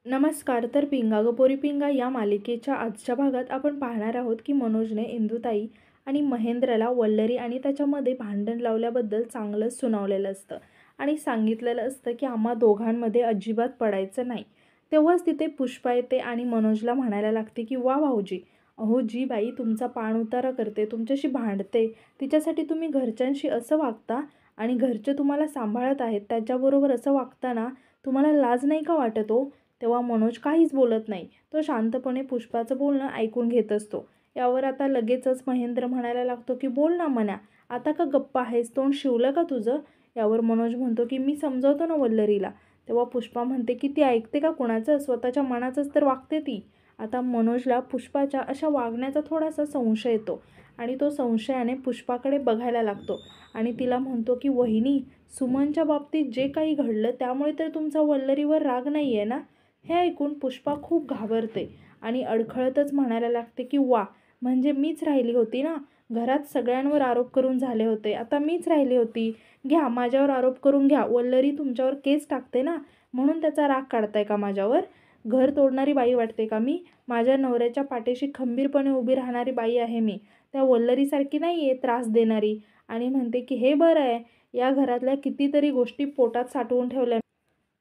नमस्कार. तर पिंगा गं पोरी पिंगा या मालिकेच्या आजच्या भागात आपण पाहणार आहोत की मनोजने इंदुताई आणि महेंद्रला वल्लरी आणि त्याच्यामध्ये भांडण लावल्याबद्दल चांगलंच सुनावलेलं असतं आणि सांगितलेलं असतं की आम्हा दोघांमध्ये अजिबात पडायचं नाही. तेव्हाच तिथे पुष्पा येते आणि मनोजला म्हणायला लागते की वा भाऊजी, अहो जी बाई तुमचा पाणउतारा करते, तुमच्याशी भांडते, तिच्यासाठी तुम्ही घरच्यांशी असं वागता आणि घरचे तुम्हाला सांभाळत आहेत त्याच्याबरोबर असं वागताना तुम्हाला लाज नाही का वाटत हो? तेव्हा मनोज काहीच बोलत नाही. तो शांतपणे पुष्पाचं बोलणं ऐकून घेत असतो. यावर आता लगेचच महेंद्र म्हणायला लागतो की बोल ना मन्या, आता का गप्पा आहेस, तोंड शिवलं का तुझं? यावर मनोज म्हणतो की मी समजावतो ना वल्लरीला. तेव्हा पुष्पा म्हणते की ती ऐकते का कुणाचं, स्वतःच्या मनाचंच तर वागते ती. आता मनोजला पुष्पाच्या अशा वागण्याचा थोडासा संशय येतो आणि तो संशयाने पुष्पाकडे बघायला लागतो आणि तिला म्हणतो की वहिनी, सुमनच्या बाबतीत जे काही घडलं त्यामुळे तर तुमचा वल्लरीवर राग नाही आहे ना? हे ऐकून पुष्पा खूप घाबरते आणि अडखळतच म्हणायला लागते की वा, म्हणजे मीच राहिली होती ना, घरात सगळ्यांवर आरोप करून झाले होते, आता मीच राहिली होती, घ्या माझ्यावर आरोप करून घ्या, वल्लरी तुमच्यावर केस टाकते ना, म्हणून त्याचा राग काढताय का माझ्यावर? घर तोडणारी बाई वाटते का मी? माझ्या नवऱ्याच्या पाठीशी खंबीरपणे उभी राहणारी बाई आहे मी, त्या वल्लरीसारखी नाही आहे त्रास देणारी. आणि म्हणते की हे बरं आहे, या घरातल्या कितीतरी गोष्टी पोटात साठवून ठेवल्या,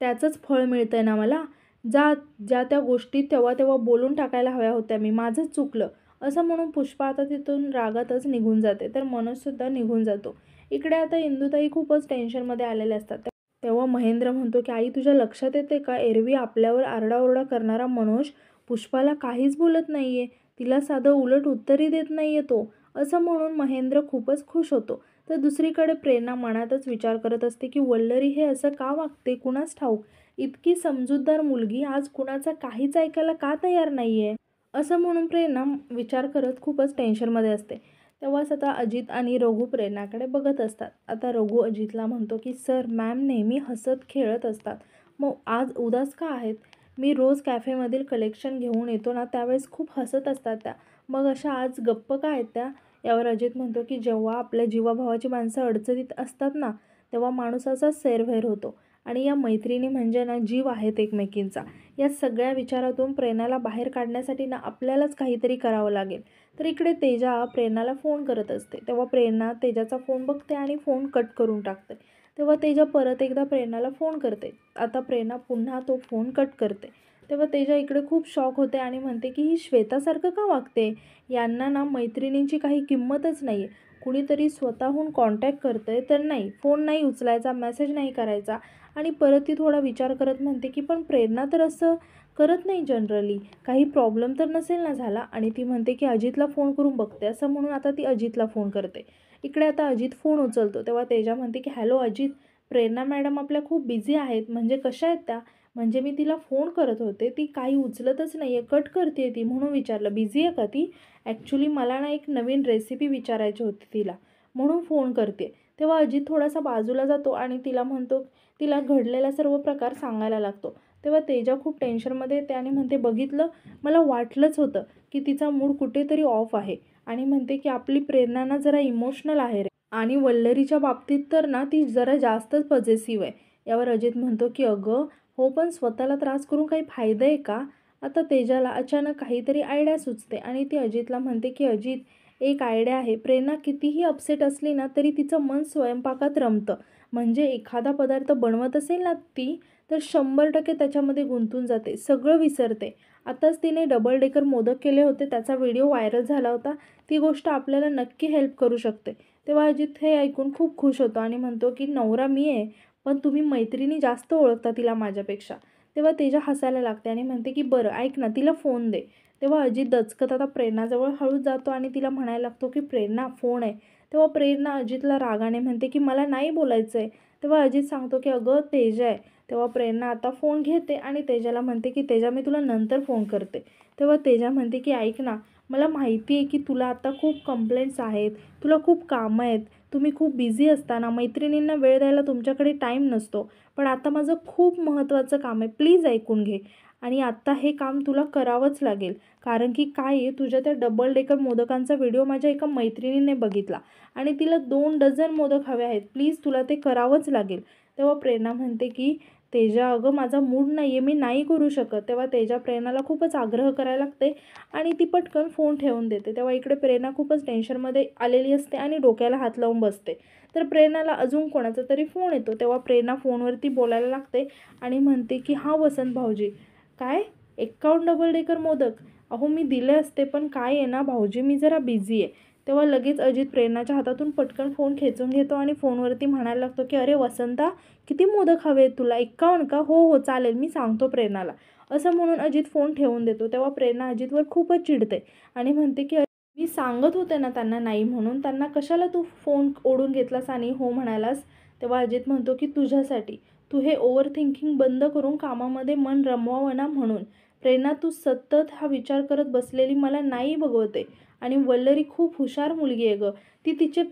त्याचंच फळ मिळतंय ना मला. ज्या त्या गोष्टी तेव्हा तेव्हा बोलून टाकायला हव्या होत्या मी, माझंच चुकलं. असं म्हणून पुष्पा आता तिथून रागातच निघून जाते. तर मनोजसुद्धा निघून जातो. इकडे आता इंदुताई खूपच टेन्शनमध्ये आलेल्या असतात. तेव्हा महेंद्र म्हणतो की आई, तुझ्या लक्षात येते का, एरवी आपल्यावर आरडाओरडा करणारा मनोज पुष्पाला काहीच बोलत नाहीये, तिला साधं उलट उत्तरही देत नाहीये तो. असं म्हणून महेंद्र खूपच खुश होतो. तर दुसरीकडे प्रेरणा मनातच विचार करत असते की वल्लरी हे असं का वागते कुणास ठाऊक, इतकी समजूतदार मुलगी आज कुणाचं काहीच ऐकायला का तयार नाहीये. असं म्हणून प्रेरणा विचार करत खूपच टेन्शनमध्ये असते. तेव्हाच आता अजित आणि रघु प्रेरणाकडे बघत असतात. आता रघु अजितला म्हणतो की सर, मॅम नेहमी हसत खेळत असतात, मग आज उदास का आहेत? मी रोज कॅफेमधील कलेक्शन घेऊन येतो ना, त्यावेळेस खूप हसत असतात त्या, मग अशा आज गप्प का आहेत त्या? यावर अजित म्हणतो की जेव्हा आपल्या जीवाभावाची माणसं अडचणीत असतात ना, तेव्हा माणूसाचा सैरभैर होतो आणि या मैत्रिणी म्हणजे ना जीव आहेत एकमेकींचा. या सगळ्या विचारातून प्रेरणाला बाहेर काढण्यासाठी ना आपल्यालाच काहीतरी करावं लागेल. तर इकडे तेजा प्रेरणाला फोन करत असते. तेव्हा प्रेरणा तेजाचा फोन बघते आणि फोन कट करून टाकते. तेव्हा तेजा परत एकदा प्रेरणाला फोन करते. आता प्रेरणा पुन्हा तो फोन कट करते. तेव्हा तेजा इकडे खूप शॉक होते आणि म्हणते की ही श्वेतासारखं का वागते? यांना ना मैत्रिणींची काही किंमतच नाही आहे. कुणीतरी स्वतःहून कॉन्टॅक्ट करतंय तर नाही, फोन नाही उचलायचा, मेसेज नाही करायचा. आणि परत ती थोडा विचार करत म्हणते की पण प्रेरणा तर असं करत नाही जनरली, काही प्रॉब्लेम तर नसेल ना झाला. आणि ती म्हणते की अजितला फोन करून बघते. असं म्हणून आता ती अजितला फोन करते. इकडे आता अजित फोन उचलतो. तेव्हा तेजा म्हणते की हॅलो अजित, प्रेरणा मॅडम आपल्या खूप बिझी आहेत, म्हणजे कशा आहेत त्या? म्हणजे मी तिला फोन करत होते, ती काही उचलतच नाही आहे, कट करते ती, म्हणून विचारलं बिझी आहे का ती? ॲक्च्युली मला ना एक नवीन रेसिपी विचारायची होती तिला, म्हणून फोन करते. तेव्हा अजित थोडासा बाजूला जातो आणि तिला म्हणतो, तिला घडलेला सर्व प्रकार सांगायला लागतो. तेव्हा तेजा खूप टेन्शनमध्ये येते आणि म्हणते बघितलं, मला वाटलंच होतं की तिचा मूड कुठेतरी ऑफ आहे. आणि म्हणते की आपली प्रेरणा ना जरा इमोशनल आहे रे, आणि वल्लरीच्या बाबतीत तर ना ती जरा जास्तच पॉझेसिव्ह आहे. यावर अजित म्हणतो की अगं हो, पण स्वतःला त्रास करून काही फायदा आहे का? आता तेजाला अचानक काहीतरी आयडिया सुचते आणि ती अजितला म्हणते की अजित, एक आयडिया आहे. प्रेरणा कितीही अपसेट असली ना तरी तिचं मन स्वयंपाकात रमतं. म्हणजे एखादा पदार्थ बनवत असेल ना ती, तर 100% त्याच्यामध्ये गुंतून जाते, सगळं विसरते. आताच तिने डबल डेकर मोदक केले होते, त्याचा व्हिडिओ व्हायरल झाला होता. ती गोष्ट आपल्याला नक्की हेल्प करू शकते. तेव्हा अजित हे ऐकून खूप खुश होतो आणि म्हणतो की नवरा मी आहे, पण तुम्ही मैत्रिणी जास्त ओळखता तिला माझ्यापेक्षा. तेव्हा तेजा हसायला लागते आणि म्हणते की बरं ऐक ना, तिला फोन दे. तेव्हा अजित दचकत आता प्रेरणाजवळ हळूच जातो आणि तिला म्हणायला लागतो की प्रेरणा फोन आहे. तेव्हा प्रेरणा अजितला रागाने म्हणते की मला नाही बोलायचं आहे. तेव्हा अजित सांगतो की अगं तेजा आहे. तेव्हा प्रेरणा आता फोन घेते आणि तेजाला म्हणते की तेजा, मी तुला नंतर फोन करते. तेव्हा तेजा म्हणते की ऐक ना, मला माहिती आहे की तुला आता खूप कंप्लेंट्स आहेत, तुला खूप कामं आहेत, तुम्ही खूप बिझी असताना मैत्रिणींना वेळ द्यायला तुमच्याकडे टाईम नसतो, पण आता माझं खूप महत्त्वाचं काम आहे, प्लीज ऐकून घे. आणि आत्ता हे काम तुला करावंच लागेल, कारण की काय आहे, तुझ्या त्या डबल डेकर मोदकांचा व्हिडिओ माझ्या एका मैत्रिणीने बघितला आणि तिला 2 डझन मोदक हवे आहेत, प्लीज तुला ते करावंच लागेल. तेव्हा प्रेरणा म्हणते की तेजा अगं माझा मूड नाही आहे, मी नाही करू शकत. तेव्हा तेजा प्रेरणाला खूपच आग्रह करायला लागते आणि ती पटकन फोन ठेवून देते. तेव्हा इकडे प्रेरणा खूपच टेन्शनमध्ये आलेली असते आणि डोक्याला हात लावून बसते. तर प्रेरणाला अजून कोणाचा तरी फोन येतो. तेव्हा प्रेरणा फोनवरती बोलायला लागते आणि म्हणते की हां वसंत भाऊजी. काय 51 डबल डेकर मोदक? अहो मी दिले असते, पण काय आहे ना भाऊजी, मी जरा बिझी आहे. तेव्हा लगेच अजित प्रेरणाच्या हातातून पटकन फोन खेचून घेतो आणि फोनवरती म्हणायला लागतो की अरे वसंता, किती मोदक हवे आहेत तुला? 51 का? हो हो चालेल, मी सांगतो प्रेरणाला. असं म्हणून अजित फोन ठेवून देतो. तेव्हा प्रेरणा अजितवर खूपच चिडते आणि म्हणते की मी सांगत होते ना त्यांना नाही म्हणून, त्यांना कशाला तू फोन ओढून घेतलास आणि हो म्हणालास? तेव्हा अजित म्हणतो की तुझ्यासाठी. तू हे ओव्हर थिंकिंग बंद करून कामामध्ये मन रमवावं ना म्हणून. प्रेरणा, तू सतत हा विचार करत बसलेली मला नाही बघवते. आणि वल्लरी खूप हुशार मुलगी आहे गं. ती तिचे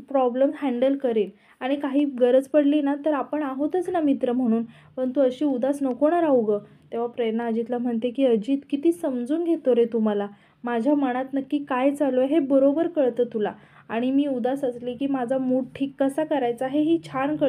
प्रॉब्लेम हँडल करेल आणि काही गरज पडली ना तर आपण आहोतच ना मित्र म्हणून. पण तू अशी उदास नको ना राहू गं. तेव्हा प्रेरणा अजितला म्हणते की अजित, किती समजून घेतो रे तू मला. माझ्या मनात नक्की काय चालू आहे हे बरोबर कळतं तुला. आणि मी उदास असले की माझा मूड ठीक कसा करायचा हेही छान कळतं.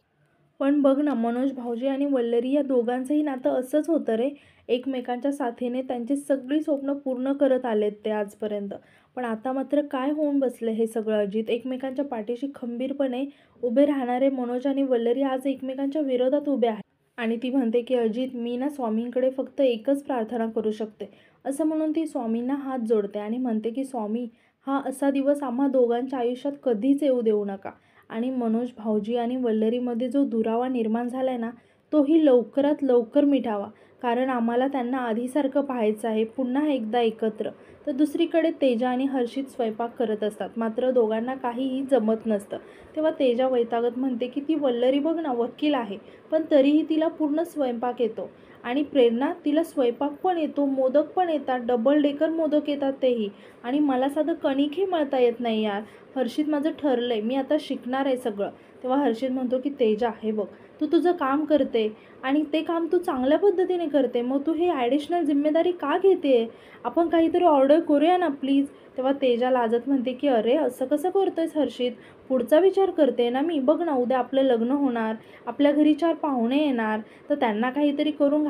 पण बघ ना, मनोज भाऊजी आणि वल्लरी या दोघांचंही नातं असंच होतं रे. एकमेकांच्या साथीने त्यांची सगळी स्वप्न पूर्ण करत आलेत ते आजपर्यंत. पण आता मात्र काय होऊन बसलं हे सगळं अजित? एकमेकांच्या पाठीशी खंबीरपणे उभे राहणारे मनोज आणि वल्लरी आज एकमेकांच्या विरोधात उभे आहेत. आणि ती म्हणते की अजित, मी ना स्वामींकडे फक्त एकच प्रार्थना करू शकते. असं म्हणून ती स्वामींना हात जोडते आणि म्हणते की स्वामी, हा असा दिवस आम्हा दोघांच्या आयुष्यात कधीच येऊ देऊ नका. आणि मनोज भाऊजी आणि वल्लरीमध्ये जो दुरावा निर्माण झालाय ना, तोही लवकरात लवकर मिटावा. कारण आम्हाला त्यांना आधीसारखं पाहायचं आहे, पुन्हा एकदा एकत्र. तर दुसरीकडे तेजा आणि हर्षित स्वयंपाक करत असतात. मात्र दोघांना काहीही जमत नसतं. तेव्हा तेजा वैतागत म्हणते की ती वल्लरी बघ ना, वकील आहे, पण तरीही तिला पूर्ण स्वयंपाक येतो. आणि प्रेरणा, तिला स्वयंपाक पण येतो, मोदक पण येतात, डबल डेकर मोदक येतात तेही. आणि मला साधं कणिकही मळता येत नाही यार. हर्षित, माझं ठरलंय, मी आता शिकणार आहे सगळं. तेव्हा हर्षित म्हणतो की तेजा, हे बघ, तू तुझं काम करते आणि ते काम तू चांगल्या पद्धतीने करते, मग तू हे ॲडिशनल जिम्मेदारी का घेते? आपण काहीतरी ऑर्डर करूया ना प्लीज. तेव्हा तेजा लाजत म्हणते की अरे असं कसं करतोयस हर्षित, पुढचा विचार करते ना मी. बघ ना, उद्या आपलं लग्न होणार, आपल्या घरी 4 पाहुणे येणार, तर त्यांना काहीतरी करून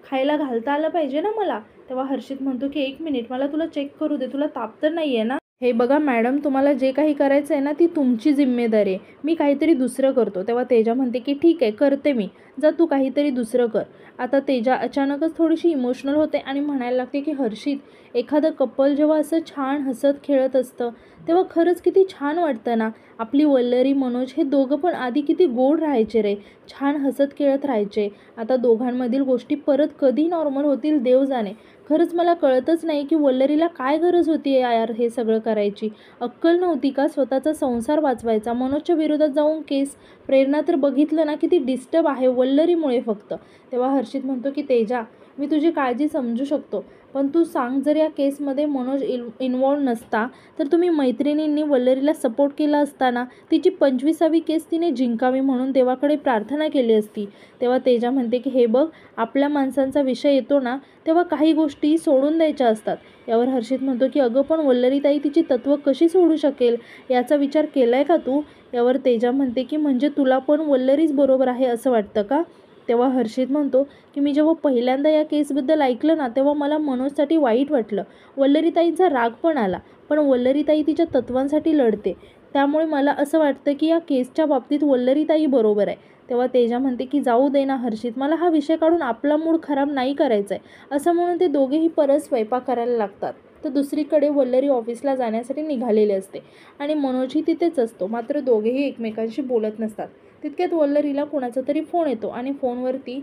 खायला घालता आलं पाहिजे ना मला. तेव्हा हर्षित म्हणतो की 1 मिनिट, मला तुला चेक करू दे, तुला ताप तर नाही आहे ना? हे बघा मॅडम, तुम्हाला जे काही करायचं आहे ना ती तुमची जिम्मेदारी आहे, मी काहीतरी दुसरं करतो. तेव्हा तेजा म्हणते की ठीक आहे, करते मी, जा तू काहीतरी दुसरं कर. आता तेजा अचानकच थोडीशी इमोशनल होते आणि म्हणायला लागते की हर्षित, एखादं कपल जेव्हा असं छान हसत खेळत असतं तेव्हा खरंच किती छान वाटतं ना. आपली वल्लरी, मनोज हे दोघं पण आधी किती गोड राहायचे रे, छान हसत खेळत राहायचे. आता दोघांमधील गोष्टी परत कधी नॉर्मल होतील देव जाणे. खरंच मला कळतच नाही की वल्लरीला काय गरज होती यार हे सगळं करायची. अक्कल नव्हती का स्वतःचा संसार वाचवायचा? मनोजच्या विरोधात जाऊन केस. प्रेरणा तर बघितलं ना किती डिस्टर्ब आहे वल्लरीमुळे फक्त. तेव्हा हर्षित म्हणतो की तेजा, मी तुझी काळजी समजू शकतो, पण तू सांग, जर या केसमध्ये मनोज इन्वॉल्व नसता तर तुम्ही मैत्रिणींनी वल्लरीला सपोर्ट केला असता ना. तिची 25वी केस तिने जिंकावी म्हणून देवाकडे प्रार्थना केली असती. तेव्हा तेजा म्हणते की हे बघ, आपल्या माणसांचा विषय येतो ना तेव्हा काही गोष्टी सोडून द्यायच्या असतात. यावर हर्षित म्हणतो की अगं पण वल्लरीताई तिची तत्त्व कशी सोडू शकेल, याचा विचार केलाय का तू? यावर तेजा म्हणते की म्हणजे तुला पण वल्लरीच बरोबर आहे असं वाटतं का? तेव्हा हर्षित म्हणतो की मी जेव्हा पहिल्यांदा या केसबद्दल ऐकलं ना तेव्हा मला मनोजसाठी वाईट वाटलं. वल्लरीताईंचा राग पण आला, पण वल्लरीताई तिच्या तत्वांसाठी लढते, त्यामुळे मला असं वाटतं की या केसच्या बाबतीत वल्लरीताई बरोबर आहे. तेव्हा तेजा म्हणते की जाऊ दे ना हर्षित, मला हा विषय काढून आपला मूड खराब नाही करायचा आहे. असं म्हणून ते दोघेही परत स्वयंपाक करायला लागतात. तर दुसरीकडे वल्लरी ऑफिसला जाण्यासाठी निघालेली असते आणि मनोजही तिथेच असतो. मात्र दोघेही एकमेकांशी बोलत नसतात. तितक्यात वल्लरीला कुणाचा तरी फोन येतो आणि फोनवरती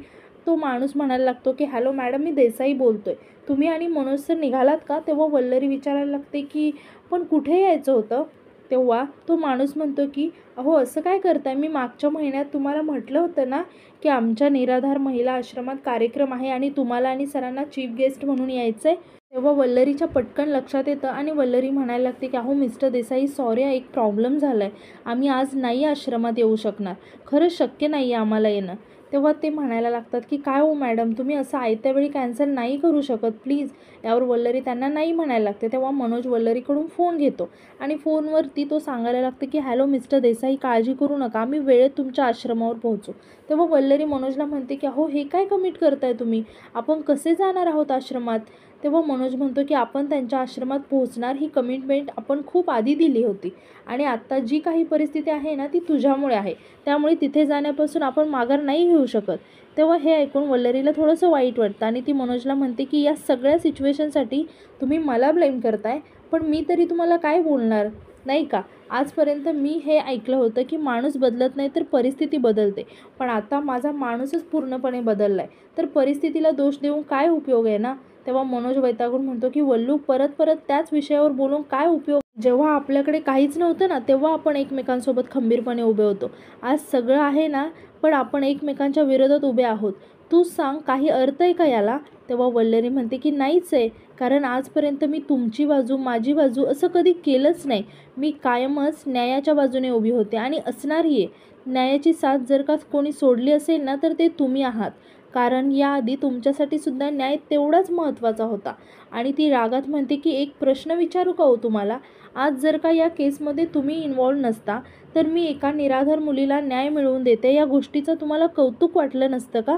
तो माणूस म्हणायला लागतो की हॅलो मॅडम, मी देसाई बोलतोय, तुम्ही आणि मनोज सर निघालात का? तेव्हा वल्लरी विचारायला लागते की पण कुठे यायचं होतं? तेव्हा तो माणूस म्हणतो की अहो असं काय करताय, मी मागच्या महिन्यात तुम्हाला म्हटलं होतं ना की आमच्या निराधार महिला आश्रमात कार्यक्रम आहे आणि तुम्हाला आणि सरांना चीफ गेस्ट म्हणून यायचं आहे. तेव्हा वल्लरीच्या पटकन लक्षात येतं आणि वल्लरी म्हणायला लागते की अहो मिस्टर देसाई, सॉरी, एक प्रॉब्लेम झाला आहे, आम्ही आज नाही आश्रमात येऊ शकणार, खरंच शक्य नाही आहे आम्हाला येणं. तेव्हा ते म्हणायला लागतात की काय हो मॅडम, तुम्ही असं आयत्या वेळी कॅन्सल नाही करू शकत प्लीज. यावर वल्लरी त्यांना नाही म्हणायला लागते. तेव्हा मनोज वल्लरीकडून फोन घेतो आणि फोनवरती तो सांगायला लागते की हॅलो मिस्टर देसाई, काळजी करू नका, आम्ही वेळेत तुमच्या आश्रमावर पोहोचू. तेव्हा वल्लरी मनोजला म्हणते की अहो हे काय कमिट करताय तुम्ही, आपण कसे जाणार आहोत आश्रमात. तेव्हा मनोज म्हणतो की आपण त्यांच्या आश्रमात पोहोचणार ही कमिटमेंट आपण खूप आधी दिली होती आणि आत्ता जी काही परिस्थिती आहे ना ती तुझ्यामुळे आहे, त्यामुळे तिथे जाण्यापासून आपण माघार नाही घेऊ शकत. तेव्हा हे ऐकून वल्लरीला थोडंसं वाईट वाटतं आणि ती मनोजला म्हणते की या सगळ्या सिच्युएशनसाठी तुम्ही मला ब्लेम करताय, पण मी तरी तुम्हाला काय बोलणार नाही का. आजपर्यंत मी हे ऐकलं होतं की माणूस बदलत नाही तर परिस्थिती बदलते, पण आता माझा माणूसच पूर्णपणे बदलला आहे, तर परिस्थितीला दोष देऊन काय उपयोग आहे ना. तेव्हा मनोज वैतागून म्हणतो की वल्लू, परत परत त्याच विषयावर बोलून काय उपयोग. जेव्हा आपल्याकडे काहीच नव्हतं ना तेव्हा आपण एकमेकांसोबत खंबीरपणे उभे होतो. आज सगळं आहे ना, पण आपण एकमेकांच्या विरोधात उभे आहोत. तू सांग, काही अर्थ आहे का याला. तेव्हा वल्लरी म्हणते की नाहीच आहे, कारण आजपर्यंत मी तुमची बाजू माझी बाजू असं कधी केलंच नाही. मी कायमच न्यायाच्या बाजूने उभी होते आणि असणारही आहे. न्यायाची साथ जर का कोणी सोडली असेल ना तर ते तुम्ही आहात, कारण याआधी तुमच्यासाठी सुद्धा न्याय तेवढाच महत्त्वाचा होता. आणि ती रागात म्हणते की एक प्रश्न विचारू का हो तुम्हाला. आज जर का या केसमध्ये तुम्ही इन्वॉल्व नसता तर मी एका निराधार मुलीला न्याय मिळवून देते या गोष्टीचं तुम्हाला कौतुक वाटलं नसतं का,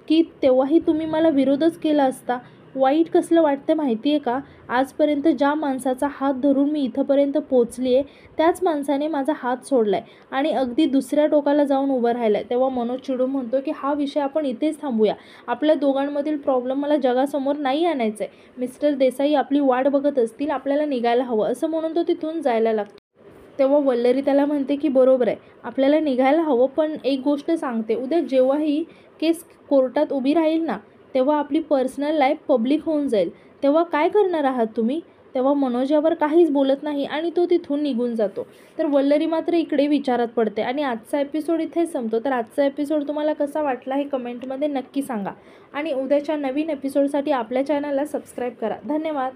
की तेव्हाही तुम्ही मला विरोधच केला असता. वाईट कसलं वाटतं माहिती आहे का. आजपर्यंत ज्या माणसाचा हात धरून मी इथंपर्यंत पोचली आहे त्याच माणसाने माझा हात सोडला आहे आणि अगदी दुसऱ्या टोकाला जाऊन उभं राहिलं आहे. तेव्हा मनोज चिडून म्हणतो की हा विषय आपण इथेच थांबूया, आपल्या दोघांमधील प्रॉब्लेम मला जगासमोर नाही आणायचं आहे. मिस्टर देसाई आपली वाट बघत असतील, आपल्याला निघायला हवं, असं म्हणून तो तिथून जायला लागतो. तेव्हा वल्लरी त्याला म्हणते की बरोबर आहे, आपल्याला निघायला हवं, पण एक गोष्ट सांगते, उद्या जेव्हाही केस कोर्टात उभी राहील ना तेव्हा आपली पर्सनल लाईफ पब्लिक होऊन जाईल, तेव्हा काय करणार आहात तुम्ही. तेव्हा मनोज यावर काहीच बोलत नाही आणि तो तिथून निघून जातो. तर वल्लरी मात्र इकडे विचारात पडते आणि आजचा एपिसोड इथेच संपतो. तर आजचा एपिसोड तुम्हाला कसा वाटला हे कमेंटमध्ये नक्की सांगा आणि उद्याच्या नवीन एपिसोडसाठी आपल्या चॅनलला सबस्क्राईब करा. धन्यवाद.